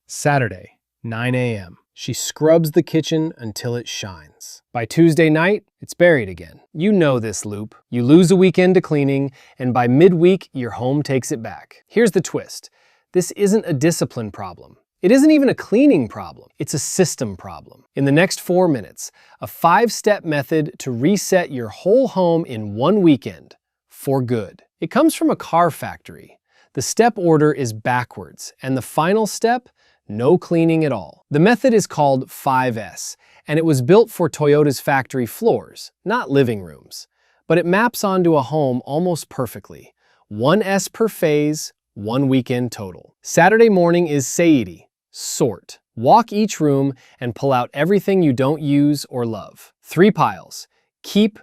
Saturday, 9 a.m. She scrubs the kitchen until it shines. By Tuesday night, it's buried again. You know this loop. You lose a weekend to cleaning, and by midweek, your home takes it back. Here's the twist. This isn't a discipline problem. It isn't even a cleaning problem. It's a system problem. In the next 4 minutes, a 5-step method to reset your whole home in one weekend, for good. It comes from a car factory. The step order is backwards, and the final step, no cleaning at all. The method is called 5S, and it was built for Toyota's factory floors, not living rooms. But it maps onto a home almost perfectly. 1 S per phase, 1 weekend total. Saturday morning is Seiton, sort. Walk each room and pull out everything you don't use or love. 3 piles. Keep,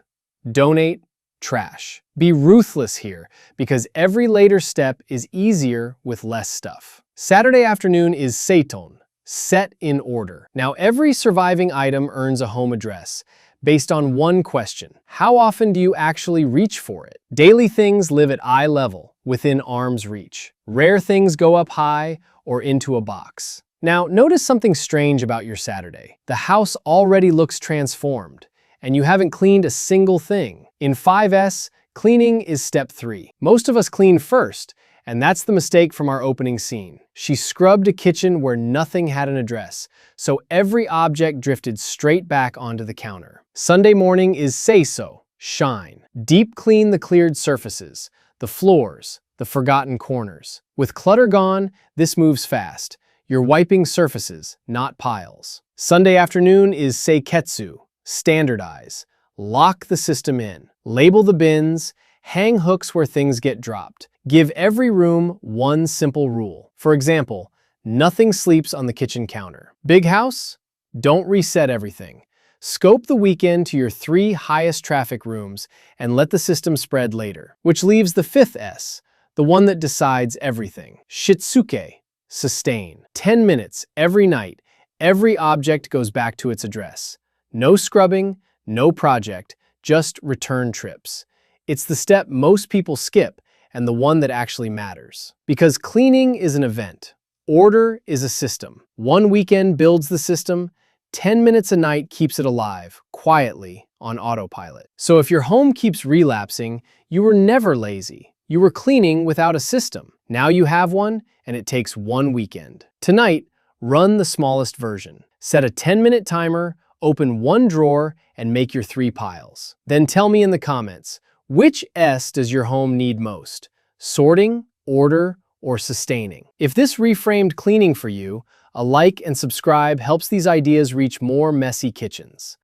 donate, trash. Be ruthless here, because every later step is easier with less stuff. Saturday afternoon is Seiton, set in order. Now every surviving item earns a home address, based on one question. How often do you actually reach for it? Daily things live at eye level, within arm's reach. Rare things go up high or into a box. Now notice something strange about your Saturday. The house already looks transformed, and you haven't cleaned a single thing. In 5S, cleaning is step 3. Most of us clean first, and that's the mistake from our opening scene. She scrubbed a kitchen where nothing had an address, so every object drifted straight back onto the counter. Sunday morning is Seiso, shine. Deep clean the cleared surfaces, the floors, the forgotten corners. With clutter gone, this moves fast. You're wiping surfaces, not piles. Sunday afternoon is Seiketsu, standardize. Lock the system in. Label the bins, hang hooks where things get dropped. Give every room one simple rule. For example, nothing sleeps on the kitchen counter. Big house? Don't reset everything. Scope the weekend to your 3 highest traffic rooms and let the system spread later. Which leaves the 5th S, the one that decides everything. Shitsuke, sustain. 10 minutes every night, every object goes back to its address. No scrubbing, no project, just return trips. It's the step most people skip, and the one that actually matters. Because cleaning is an event. Order is a system. 1 weekend builds the system. 10 minutes a night keeps it alive, quietly, on autopilot. So if your home keeps relapsing, you were never lazy. You were cleaning without a system. Now you have one, and it takes 1 weekend. Tonight, run the smallest version. Set a 10-minute timer, open 1 drawer, and make your 3 piles. Then tell me in the comments, which S does your home need most? Sorting, order, or sustaining? If this reframed cleaning for you, a like and subscribe helps these ideas reach more messy kitchens.